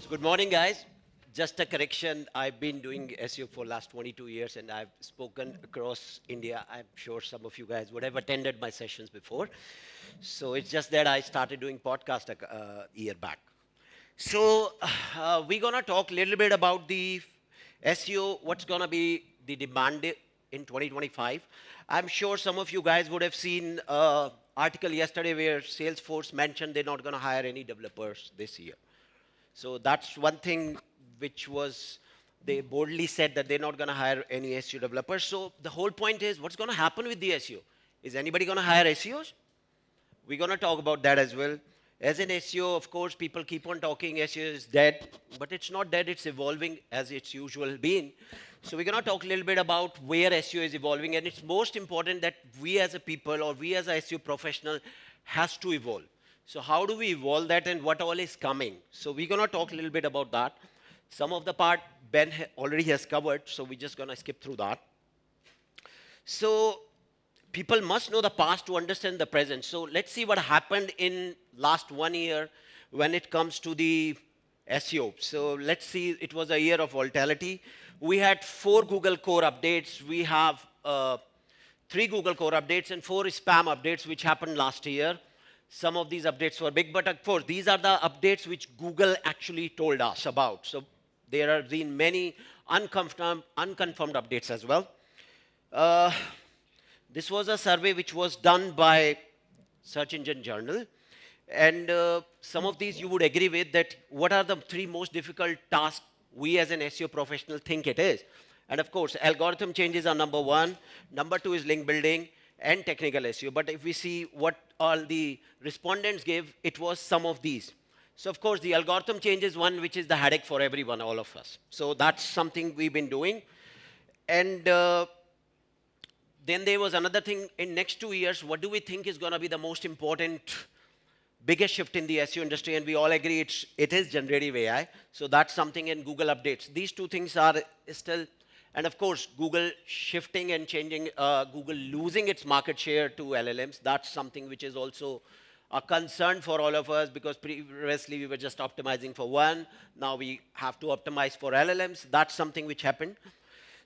Good morning, guys. Just a correction. I've been doing SEO for last 22 years, and I've spoken across India. I'm sure some of you guys would have attended my sessions before. So it's just that I started doing podcast a year back. So we're gonna talk a little bit about the SEO. What's gonna be the demand in 2025? I'm sure some of you guys would have seen article yesterday where Salesforce mentioned they're not gonna hire any developers this year. So that's one thing which was, they boldly said that they're not going to hire any SEO developers. So the whole point is, what's going to happen with the SEO? Is anybody going to hire SEOs? We're going to talk about that as well. As an SEO, of course, people keep on talking SEO is dead, but it's not dead, it's evolving as it's usual been. So we're going to talk a little bit about where SEO is evolving, and it's most important that we as a people or we as a SEO professional has to evolve. So how do we evolve that and what all is coming? So we're going to talk a little bit about that. Some of the part Ben already has covered, so we're just going to skip through that. So people must know the past to understand the present. So let's see what happened in last 1 year when it comes to the SEO. So let's see, it was a year of volatility. We had 4 Google core updates. We have 3 Google core updates and 4 spam updates, which happened last year. Some of these updates were big, but of course, these are the updates which Google actually told us about. So there have been many unconfirmed updates as well. This was a survey which was done by Search Engine Journal. And some of these you would agree with that what are the 3 most difficult tasks we as an SEO professional think it is. And of course, algorithm changes are number 1. Number 2 is link building and technical SEO. But if we see what all the respondents gave, it was some of these. So of course, the algorithm change is one which is the headache for everyone, all of us. So that's something we've been doing. And then there was another thing in next 2 years, what do we think is going to be the most important, biggest shift in the SEO industry? And we all agree it is generative AI. So that's something in Google updates. These 2 things are still. And of course, Google shifting and changing, Google losing its market share to LLMs. That's something which is also a concern for all of us because previously we were just optimizing for one. Now we have to optimize for LLMs. That's something which happened.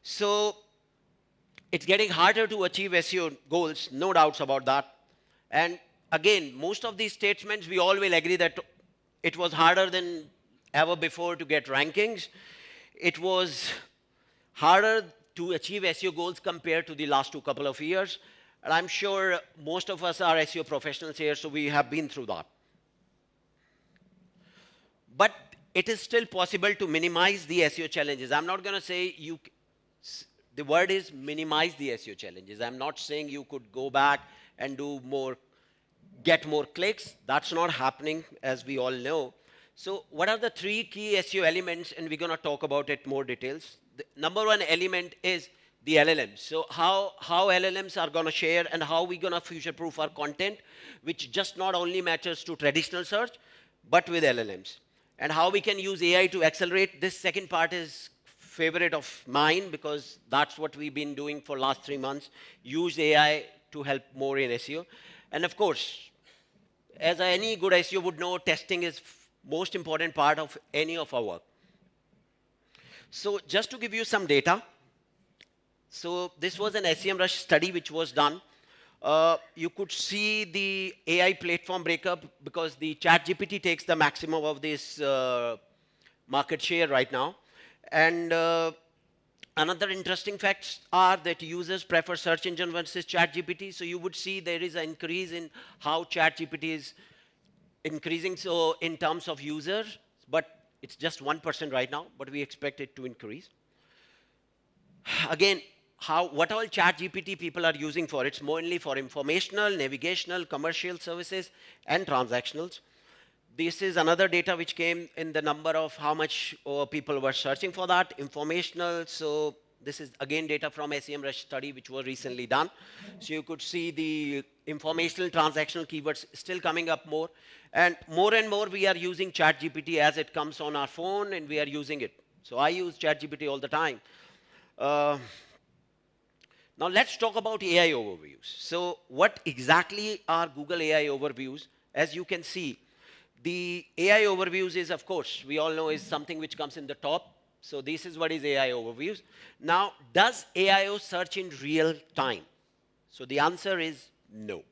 So it's getting harder to achieve SEO goals, no doubts about that. And again, most of these statements, we all will agree that it was harder than ever before to get rankings. It was harder to achieve SEO goals compared to the last couple of years. And I'm sure most of us are SEO professionals here, so we have been through that. But it is still possible to minimize the SEO challenges. I'm not going to say the word is minimize the SEO challenges. I'm not saying you could go back and do more, get more clicks. That's not happening, as we all know. So what are the 3 key SEO elements? And we're going to talk about it more details. The number 1 element is the LLMs. So how LLMs are going to share and how we're going to future-proof our content, which just not only matches to traditional search, but with LLMs. And how we can use AI to accelerate. This second part is favorite of mine because that's what we've been doing for last 3 months. Use AI to help more in SEO. And of course, as any good SEO would know, testing is most important part of any of our work. So just to give you some data, so this was an SEMrush study which was done. You could see the AI platform breakup because the ChatGPT takes the maximum of this market share right now. And another interesting facts are that users prefer search engine versus ChatGPT. So you would see there is an increase in how ChatGPT is increasing. So in terms of users, but it's just 1% right now, but we expect it to increase. Again, what all ChatGPT people are using for? It's mainly for informational, navigational, commercial services, and transactionals. This is another data which came in the number of how much people were searching for that. Informational, so this is again data from SEMrush study which was recently done. So you could see the informational transactional keywords still coming up more. And more we are using ChatGPT as it comes on our phone and we are using it. So I use ChatGPT all the time. Now let's talk about AI overviews. So what exactly are Google AI overviews? As you can see, The AI overviews is, of course, we all know is something which comes in the top. So this is what is AI overviews. Now, does AIO search in real time? So the answer is no.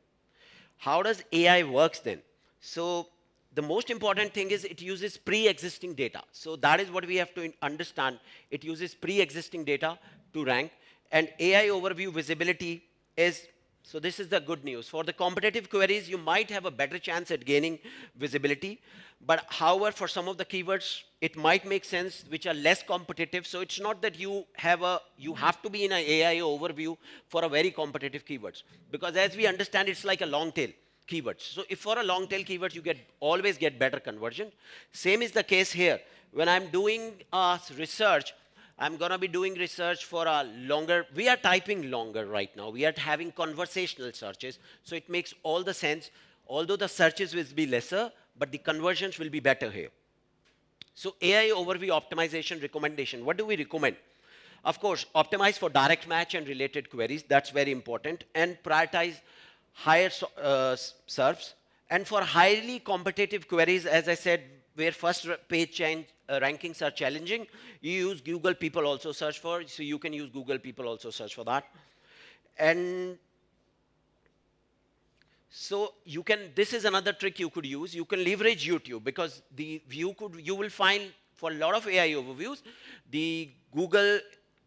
How does AI works then? So the most important thing is it uses pre-existing data. So that is what we have to understand. It uses pre-existing data to rank. And AI overview visibility is, so this is the good news. For the competitive queries, you might have a better chance at gaining visibility. But however, for some of the keywords, it might make sense which are less competitive. So it's not that you have to be in an AI overview for a very competitive keywords. Because as we understand, it's like a long tail keywords. So if for a long tail keyword, you always get better conversion. Same is the case here. When I'm doing research, I'm going to be doing research for a longer, we are typing longer right now. We are having conversational searches. So it makes all the sense, although the searches will be lesser, but the conversions will be better here. So AI overview optimization recommendation. What do we recommend? Of course, optimize for direct match and related queries. That's very important. And prioritize higher SERPs. And for highly competitive queries, as I said, where first page change rankings are challenging, you use Google people also search for. So you can use Google people also search for that. And so you can, this is another trick you could use. You can leverage YouTube because you will find for a lot of AI overviews, the Google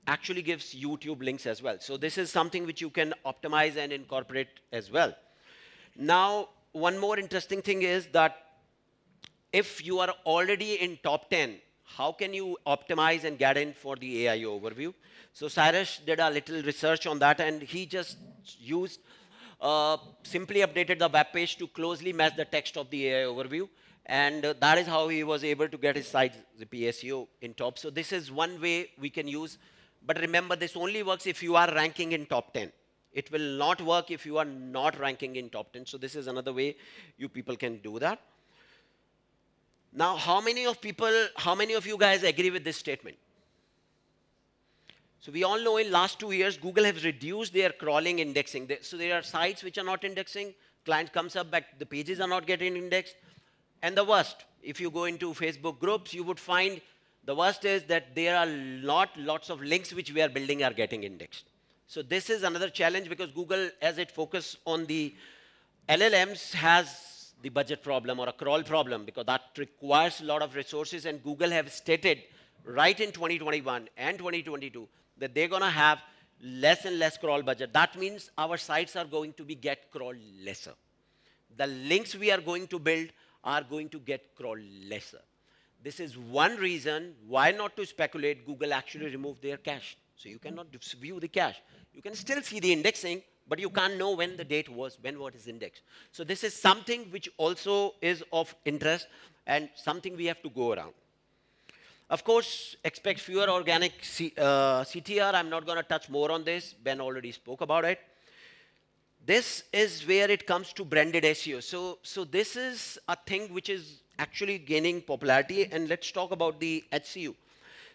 actually gives YouTube links as well. So this is something which you can optimize and incorporate as well. Now, one more interesting thing is that if you are already in top 10, how can you optimize and get in for the AI overview? So Cyrus did a little research on that, and he just used, simply updated the web page to closely match the text of the AI overview. And that is how he was able to get his site, the PSEO, in top. So this is one way we can use. But remember, this only works if you are ranking in top 10. It will not work if you are not ranking in top 10. So this is another way you people can do that. Now, how many of you guys agree with this statement? So we all know in last 2 years, Google has reduced their crawling indexing. So there are sites which are not indexing. Client comes up back, the pages are not getting indexed. And the worst, if you go into Facebook groups, you would find the worst is that there are lots of links which we are building are getting indexed. So this is another challenge because Google, as it focuses on the LLMs, has the budget problem or a crawl problem because that requires a lot of resources, and Google have stated right in 2021 and 2022 that they're going to have less and less crawl budget. That means our sites are going to get crawled lesser. The links we are going to build are going to get crawled lesser. This is one reason why not to speculate Google actually removed their cache. So you cannot view the cache. You can still see the indexing, but you can't know when the date was, when what is indexed. So this is something which also is of interest and something we have to go around. Of course, expect fewer organic CTR. I'm not going to touch more on this. Ben already spoke about it. This is where it comes to branded SEO. So this is a thing which is actually gaining popularity, and let's talk about the HCU.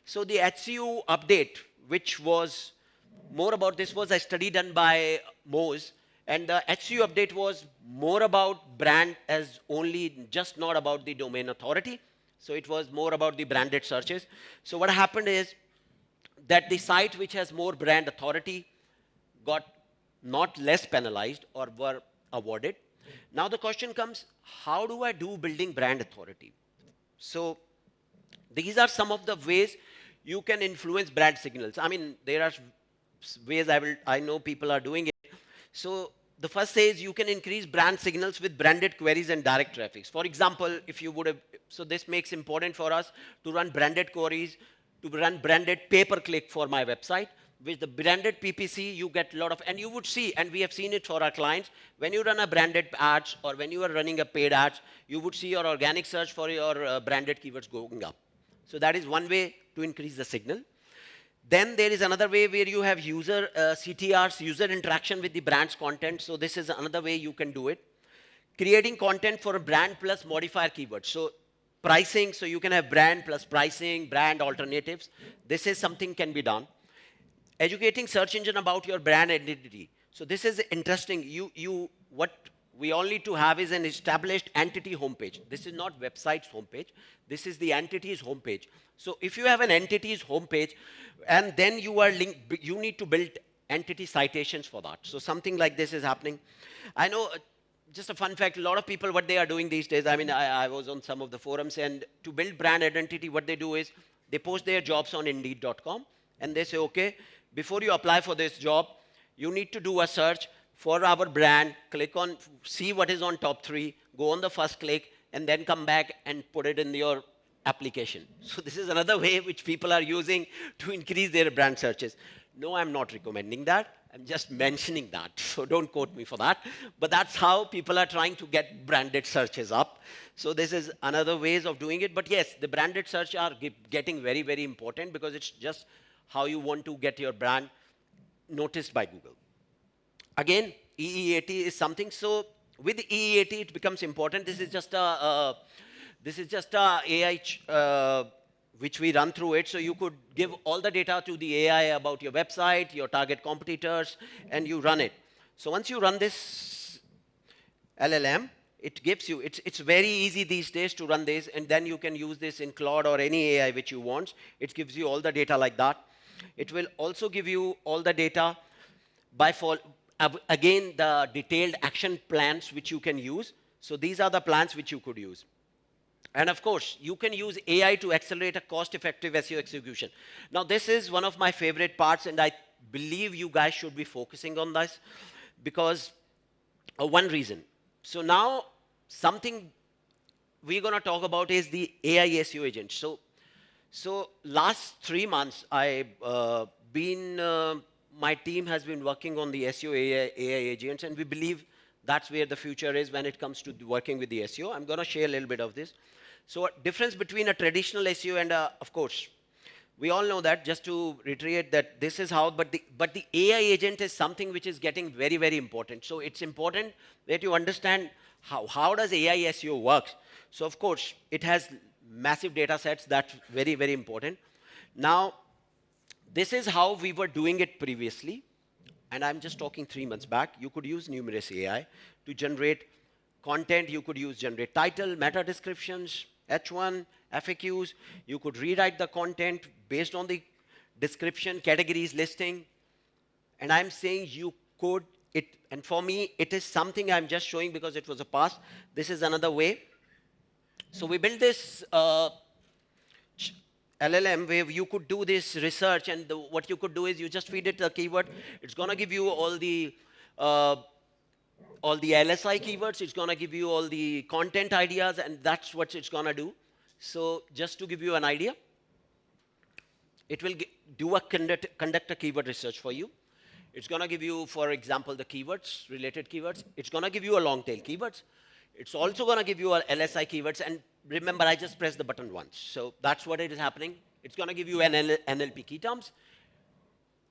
So the HCU update, which was more about this, was a study done by Moz, and the HCU update was more about brand as only, just not about the domain authority. So it was more about the branded searches. So what happened is that the site which has more brand authority got not less penalized or were awarded. Now the question comes, how do I do building brand authority? So these are some of the ways you can influence brand signals. I mean, there are ways I know people are doing it. So the first is you can increase brand signals with branded queries and direct traffic. For example, if you would have, so this makes important for us to run branded queries, to run branded pay-per-click for my website. With the branded PPC, you get a lot of, and you would see, and we have seen it for our clients, when you run a branded ads or when you are running a paid ads, you would see your organic search for your branded keywords going up. So that is one way to increase the signal. Then there is another way where you have user CTRs, user interaction with the brand's content. So this is another way you can do it. Creating content for a brand plus modifier keywords. So pricing, so you can have brand plus pricing, brand alternatives. This is something can be done. Educating search engine about your brand identity. So this is interesting. we all need to have is an established entity homepage. This is not website's homepage. This is the entity's homepage. So if you have an entity's homepage, and then you are linked, you need to build entity citations for that. So something like this is happening. I know, just a fun fact, a lot of people, what they are doing these days, I mean, I was on some of the forums, and to build brand identity, what they do is they post their jobs on Indeed.com, and they say, okay, before you apply for this job, you need to do a search for our brand, click on, see what is on top 3, go on the first click, and then come back and put it in your application. So this is another way which people are using to increase their brand searches. No, I'm not recommending that. I'm just mentioning that. So don't quote me for that. But that's how people are trying to get branded searches up. So this is another ways of doing it. But yes, the branded search are getting very, very important, because it's just how you want to get your brand noticed by Google. Again, EEAT is something. So with EEAT, it becomes important. This is just a AI which we run through it. So you could give all the data to the AI about your website, your target competitors, and you run it. So once you run this LLM, it gives you, it's very easy these days to run this, and then you can use this in Claude or any AI which you want. It gives you all the data like that. It will also give you all the data by again, the detailed action plans which you can use. So these are the plans which you could use. And of course, you can use AI to accelerate a cost-effective SEO execution. Now, this is one of my favorite parts, and I believe you guys should be focusing on this, because of one reason. So now, something we're going to talk about is the AI SEO agent. So last 3 months, my team has been working on the SEO AI agents, and we believe that's where the future is when it comes to working with the SEO. I'm going to share a little bit of this. So a difference between a traditional SEO and, of course, we all know that, just to reiterate that this is how, but the AI agent is something which is getting very, very important. So it's important that you understand how does AI SEO works. So of course, it has massive data sets. That's very, very important. Now, this is how we were doing it previously. And I'm just talking 3 months back. You could use numerous AI to generate content. You could generate title, meta descriptions, H1, FAQs. You could rewrite the content based on the description, categories, listing. And I'm saying you could, and for me, it is something I'm just showing because it was a past. This is another way. So we built this LLM where you could do this research, and what you could do is you just feed it a keyword. It's going to give you all the LSI keywords. It's going to give you all the content ideas, and that's what it's going to do. So just to give you an idea, it will conduct a keyword research for you. It's going to give you, for example, the keywords, related keywords. It's going to give you a long tail keywords. It's also going to give you a LSI keywords. And remember, I just pressed the button once. So that's what it is happening. It's going to give you NLP key terms.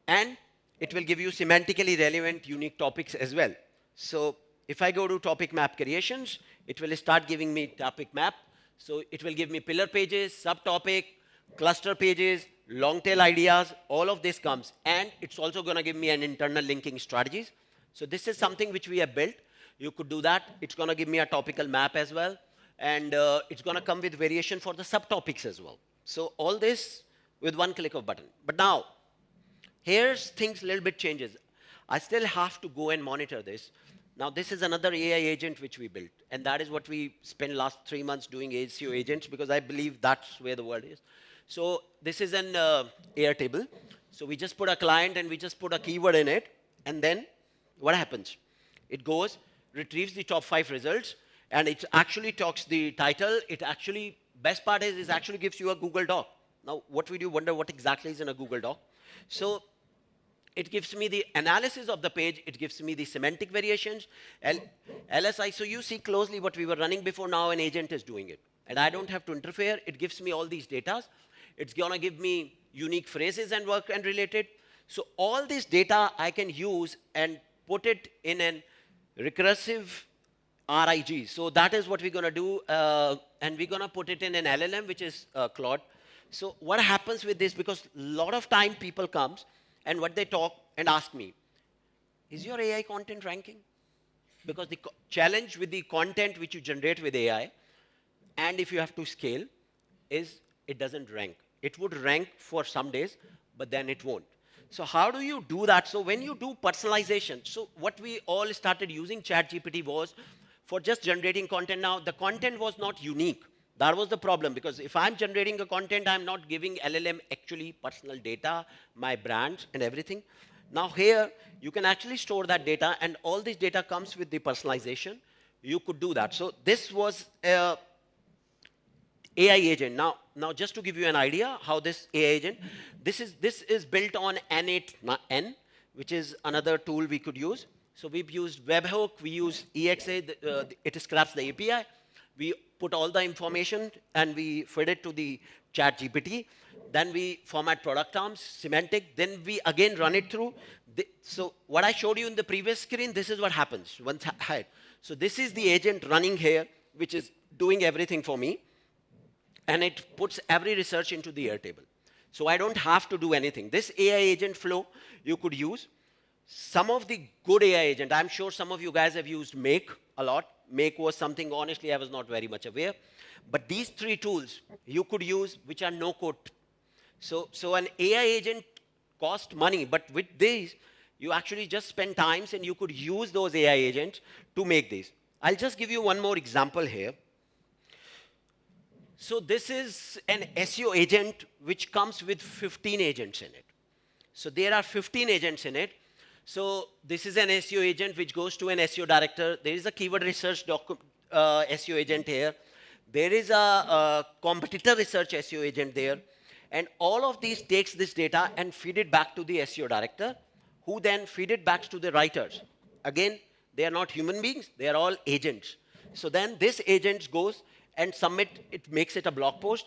And it will give you semantically relevant, unique topics as well. So if I go to topic map creations, it will start giving me topic map. So it will give me pillar pages, subtopic, cluster pages, long tail ideas. All of this comes. And it's also going to give me an internal linking strategies. So this is something which we have built. You could do that. It's going to give me a topical map as well. And it's going to come with variation for the subtopics as well. So all this with one click of button. But now, here's things a little bit changes. I still have to go and monitor this. Now, this is another AI agent which we built. And that is what we spent last 3 months doing, SEO agents, because I believe that's where the world is. So this is an Airtable. So we just put a client and we just put a keyword in it. And then what happens? It goes, retrieves the top 5 results, and it actually talks the title. It actually, best part is, it actually gives you a Google Doc. Now, what would you wonder what exactly is in a Google Doc? So it gives me the analysis of the page. It gives me the semantic variations, LSI. So you see closely what we were running before. Now an agent is doing it. And I don't have to interfere. It gives me all these data. It's going to give me unique phrases and work and related. So all this data I can use and put it in a recursive RIG. So that is what we're going to do. And we're going to put it in an LLM, which is Claude. So what happens with this, because a lot of time people comes and what they talk and ask me, is your AI content ranking? Because the challenge with the content which you generate with AI, and if you have to scale, is it doesn't rank. It would rank for some days, but then it won't. So how do you do that? So when you do personalization, so what we all started using ChatGPT was for just generating content. Now, the content was not unique. That was the problem, because if I'm generating a content, I'm not giving LLM actually personal data, my brand, and everything. Now here, you can actually store that data, and all this data comes with the personalization. You could do that. So this was AI agent. Now, just to give you an idea how this AI agent, this is built on N8N, which is another tool we could use. So we've used webhook, we use EXA, it scraps the API. We put all the information and we feed it to the chat GPT. Then we format product terms, semantic. Then we again run it through. So what I showed you in the previous screen, this is what happens once ahead. So this is the agent running here, which is doing everything for me. And it puts every research into the Airtable. So I don't have to do anything. This AI agent flow you could use. Some of the good AI agent, I'm sure some of you guys have used Make a lot. Make was something, honestly, I was not very much aware. But these three tools you could use, which are no-code. So an AI agent cost money, but with these, you actually just spend times and you could use those AI agents to make these. I'll just give you one more example here. So this is an SEO agent which comes with 15 agents in it. So there are 15 agents in it. So this is an SEO agent which goes to an SEO director. There is a keyword research SEO agent here. There is a competitor research SEO agent there. And all of these takes this data and feed it back to the SEO director, who then feed it back to the writers. Again, they are not human beings. They are all agents. So then this agent goes and submit, it makes it a blog post.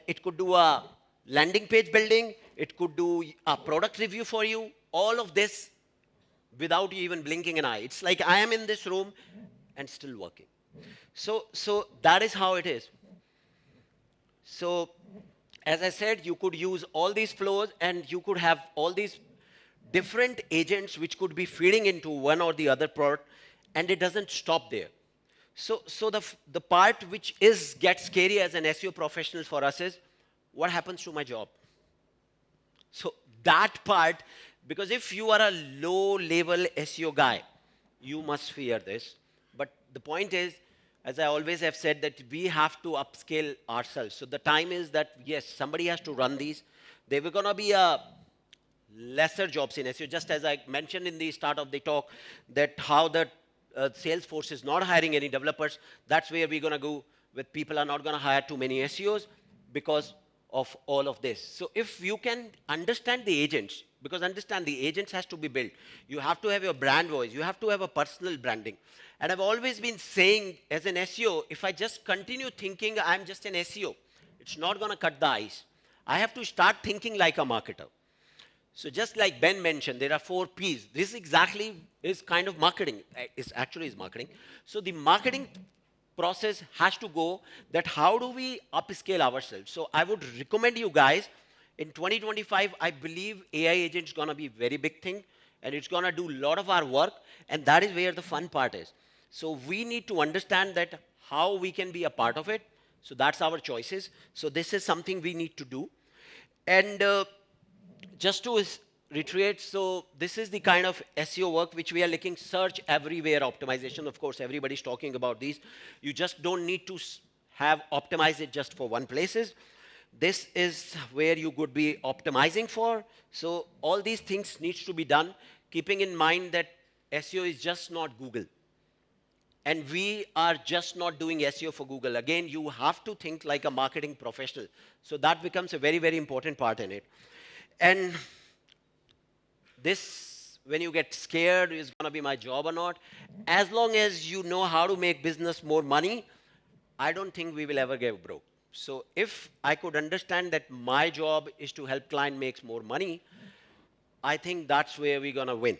It could do a landing page building. It could do a product review for you. All of this without you even blinking an eye. It's like I am in this room and still working. So that is how it is. So as I said, you could use all these flows and you could have all these different agents which could be feeding into one or the other product, and it doesn't stop there. So the part which gets scary as an SEO professional for us is, what happens to my job? So that part, because if you are a low-level SEO guy, you must fear this. But the point is, as I always have said, that we have to upscale ourselves. So the time is that, yes, somebody has to run these. There were going to be lesser jobs in SEO, just as I mentioned in the start of the talk, that how the Salesforce is not hiring any developers. That's where we're going to go, with people are not going to hire too many SEOs because of all of this. So if you can understand the agents, because understand the agents has to be built. You have to have your brand voice. You have to have a personal branding. And I've always been saying, as an SEO, if I just continue thinking I'm just an SEO, it's not going to cut the ice. I have to start thinking like a marketer. So just like Ben mentioned, there are 4 Ps. This exactly is kind of marketing. It's actually is marketing. So the marketing process has to go that how do we upscale ourselves. So I would recommend you guys, in 2025, I believe AI agent is going to be a very big thing, and it's going to do a lot of our work, and that is where the fun part is. So we need to understand that how we can be a part of it. So that's our choices. So this is something we need to do. And just to reiterate, so this is the kind of SEO work which we are looking, search everywhere optimization. Of course, everybody's talking about these. You just don't need to have optimized it just for one places. This is where you could be optimizing for. So all these things needs to be done, keeping in mind that SEO is just not Google. And we are just not doing SEO for Google. Again, you have to think like a marketing professional. So that becomes a very, very important part in it. And this, when you get scared, is going to be my job or not? As long as you know how to make business more money, I don't think we will ever get broke. So if I could understand that my job is to help client makes more money, I think that's where we're going to win.